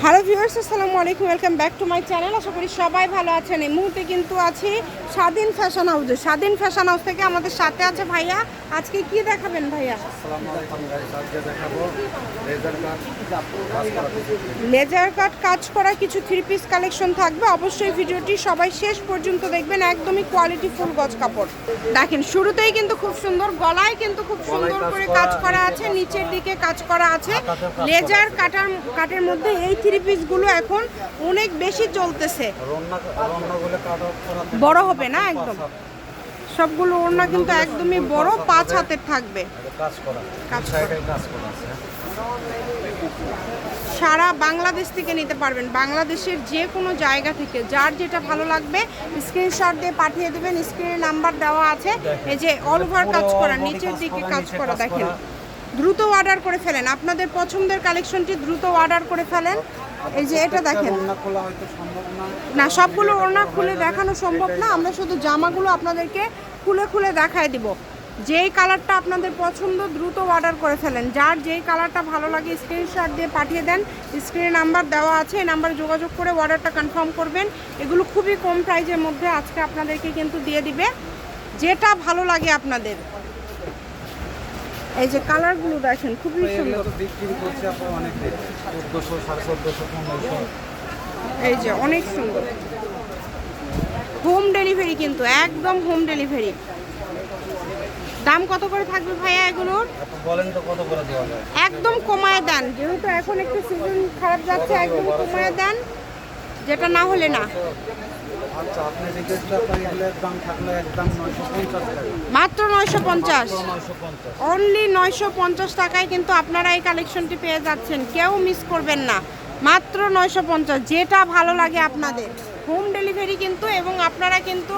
Hello viewers, আসসালামু আলাইকুম, welcome back to my channel. আশা করি সবাই ভালো আছেন। এই মুহূর্তে কিন্তু আছি স্বাধীন ফ্যাশন হাউসে। স্বাধীন ফ্যাশন হাউস থেকে আমাদের সাথে আছে ভাইয়া। আজকে কি দেখাবেন ভাইয়া? লেজার কাট কাজ করা কিছু থ্রি পিস কালেকশন থাকবে। অবশ্যই ভিডিওটি সবাই শেষ পর্যন্ত দেখবেন। একদমই কোয়ালিটি ফুল গজ কাপড়। দেখেন শুরুতেই কিন্তু খুব সুন্দর, গলায় কিন্তু খুব সুন্দর করে কাজ করা আছে, নিচের দিকে কাজ করা আছে। লেজার কাটের মধ্যে এই থ্রি পিসগুলো এখন অনেক বেশি চলতেছে। বড় হবে না একদম, সবগুলো ওড়না কিন্তু একদমই বড়, 5 হাতের থাকবে। সারা বাংলাদেশ থেকে নিতে পারবেন, বাংলাদেশের যে কোনো জায়গা থেকে। যার যেটা ভালো লাগবে স্ক্রিনশট দিয়ে পাঠিয়ে দেবেন। স্ক্রিনে নাম্বার দেওয়া আছে। এই যে অল ওভার কাজ করা, নিচের দিকে কাজ করা, দেখেন। দ্রুত অর্ডার করে ফেলেন, আপনাদের পছন্দের কালেকশনটি দ্রুত অর্ডার করে ফেলেন। এই যে এটা দেখেন, না সবগুলো ওড়না খুলে দেখানো সম্ভব না, আমরা শুধু জামাগুলো আপনাদেরকে খুলে খুলে দেখায় দিব। যেই কালারটা আপনাদের পছন্দ দ্রুত অর্ডার করে ফেলেন। যার যেই কালারটা ভালো লাগে স্ক্রিনশট দিয়ে পাঠিয়ে দেন। স্ক্রিনে নাম্বার দেওয়া আছে, এই নাম্বারে যোগাযোগ করে অর্ডারটা কনফার্ম করবেন। এগুলো খুবই কম প্রাইজের মধ্যে আজকে আপনাদেরকে কিন্তু দিয়ে দিবে, যেটা ভালো লাগে আপনাদের। এই যে কালারগুলো দেখেন খুবই সুন্দর। এই যে অনেক সুন্দর, হোম ডেলিভারি কিন্তু, একদম হোম ডেলিভারি। দাম কত করে থাকবে ভাইয়া এগুলোর? বলেন তো কত করে দেওয়া যায়? একদম কমায় দেন, যেহেতু এখন একটু সিজন খারাপ যাচ্ছে, একদম কমায় দেন, যেটা না হলে না। আচ্ছা, আপনি রিকোয়েস্টটা পাইলে দাম থাকলে একদম 950 টাকা, মাত্র 950, 950 অনলি 950 টাকায় কিন্তু আপনারা এই কালেকশনটি পেয়ে যাচ্ছেন। কেউ মিস করবেন না, মাত্র 950। যেটা ভালো লাগে আপনাদের, হোম ডেলিভারি কিন্তু। এবং আপনারা কিন্তু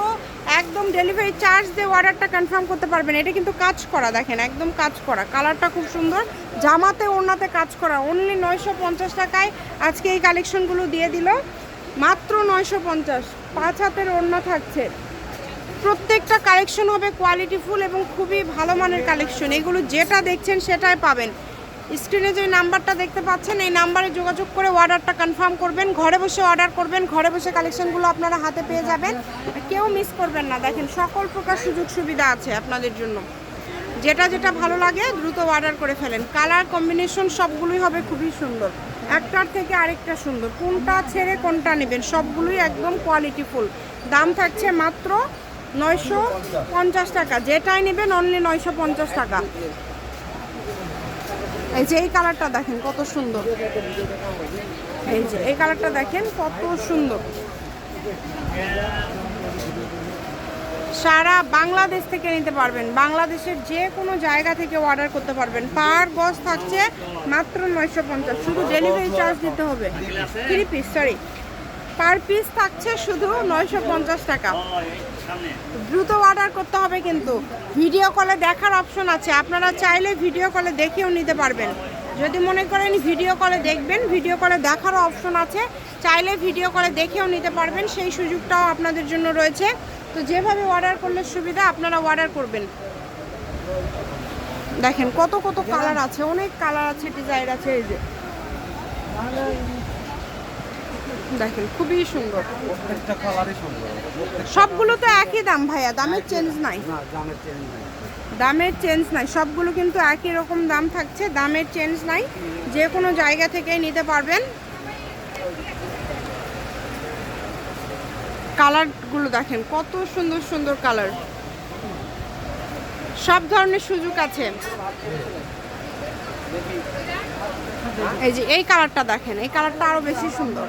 একদম ডেলিভারি চার্জ দিয়ে অর্ডারটা কনফার্ম করতে পারবেন। এটা কিন্তু কাজ করা, দেখেন একদম কাজ করা, কালারটা খুব সুন্দর, জামাতে ওড়নাতে কাজ করা। অনলি 950 টাকায় আজকে এই কালেকশনগুলো দিয়ে দিল, মাত্র 950। 5 হাতের ওড়না থাকছে, প্রত্যেকটা কালেকশন হবে কোয়ালিটি ফুল এবং খুবই ভালো মানের কালেকশন। এগুলো যেটা দেখছেন সেটাই পাবেন। স্ক্রিনে যে নাম্বারটা দেখতে পাচ্ছেন, এই নাম্বারে যোগাযোগ করে অর্ডারটা কনফার্ম করবেন। ঘরে বসে অর্ডার করবেন, ঘরে বসে কালেকশনগুলো আপনারা হাতে পেয়ে যাবেন। কেউ মিস করবেন না, দেখেন সকল প্রকার সুযোগ সুবিধা আছে আপনাদের জন্য। যেটা যেটা ভালো লাগে দ্রুত অর্ডার করে ফেলেন। কালার কম্বিনেশন সবগুলোই হবে খুবই সুন্দর, একটার থেকে আরেকটা সুন্দর। কোনটা ছেড়ে কোনটা নেবেন, সবগুলোই একদম কোয়ালিটি ফুল। দাম থাকছে মাত্র 950 টাকা, যেটাই নেবেন অনলি 950 টাকা। এই যে এই কালারটা দেখেন কত সুন্দর, এই যে এই কালারটা দেখেন কত সুন্দর। সারা বাংলাদেশ থেকে নিতে পারবেন, বাংলাদেশের যে কোনো জায়গা থেকে অর্ডার করতে পারবেন। পার গজ থাকছে মাত্র 950, শুধু ডেলিভারি চার্জ দিতে হবে। 3 পিস, সরি, পার পিস থাকছে শুধু 950 টাকা। দ্রুত অর্ডার করতে হবে কিন্তু। ভিডিও কলে দেখার অপশন আছে, আপনারা চাইলে ভিডিও কলে দেখেও নিতে পারবেন। যদি মনে করেন ভিডিও কলে দেখবেন, ভিডিও কলে দেখারও অপশন আছে, চাইলে ভিডিও কলে দেখেও নিতে পারবেন, সেই সুযোগটাও আপনাদের জন্য রয়েছে। তো যেভাবে অর্ডার করলে সুবিধা আপনারা অর্ডার করবেন। দেখেন কত কত কালার আছে, অনেক কালার আছে, ডিজাইন আছে। এই যে দেখেন খুবই সুন্দর, প্রত্যেকটা কালারই সুন্দর। সবগুলো তো একই দাম ভাইয়া, দামের চেঞ্জ নাই। না, দামের চেঞ্জ নাই, দামের চেঞ্জ নাই, সবগুলো কিন্তু একই রকম দাম থাকছে, দামের চেঞ্জ নাই। যে কোনো জায়গা থেকেই নিতে পারবেন। কালারগুলো দেখেন কত সুন্দর সুন্দর কালার, সব ধরনের সুযোগ আছে। এই যে এই কালারটা দেখেন, এই কালারটা আরো বেশি সুন্দর।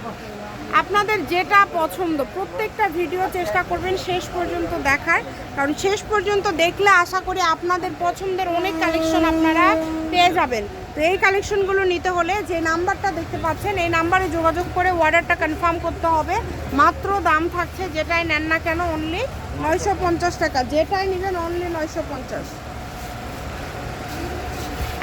আপনাদের যেটা পছন্দ প্রত্যেকটা ভিডিও চেষ্টা করবেন শেষ পর্যন্ত দেখার, কারণ শেষ পর্যন্ত দেখলে আশা করি আপনাদের পছন্দের অনেক কালেকশন আপনারা পেয়ে যাবেন। তো এই কালেকশনগুলো নিতে হলে যে নাম্বারটা দেখতে পাচ্ছেন, এই নাম্বারে যোগাযোগ করে অর্ডারটা কনফার্ম করতে হবে। মাত্র দাম থাকছে, যেটাই নেন না কেন অনলি 950 টাকা, যেটাই নেবেন অনলি 950।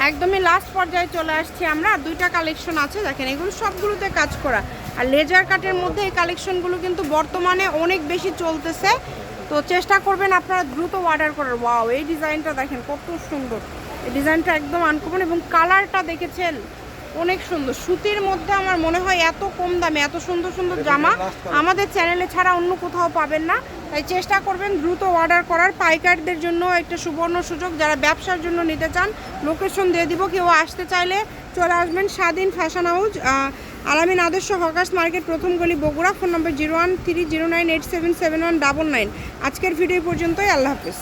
একদমই লাস্ট পর্যায়ে চলে আসছি আমরা। 2টা কালেকশন আছে, দেখেন এগুলো সবগুলোতে কাজ করা। আর লেজার কাটের মধ্যে এই কালেকশনগুলো কিন্তু বর্তমানে অনেক বেশি চলতেছে। তো চেষ্টা করবেন আপনারা দ্রুত অর্ডার করার। ওয়াও, এই ডিজাইনটা দেখেন কত সুন্দর, এই ডিজাইনটা একদম আনকমন এবং কালারটা দেখেছেন অনেক সুন্দর সুতির মধ্যে আমার মনে হয় এত কম দামে এত সুন্দর সুন্দর জামা আমাদের চ্যানেলে ছাড়া অন্য কোথাও পাবেন না। তাই চেষ্টা করবেন দ্রুত অর্ডার করার। পাইকারদের জন্য একটা সুবর্ণ সুযোগ, যারা ব্যবসার জন্য নিতে চান লোকেশন দিয়ে দিব, কেউ আসতে চাইলে চলে আসবেন স্বাধীন ফ্যাশন হাউস, আলামিন আদর্শ হকার্স মার্কেট, প্রথম গলি, বগুড়া। ফোন নম্বর 01309877199। আজকের ভিডিও পর্যন্তই, আল্লাহ হাফেজ।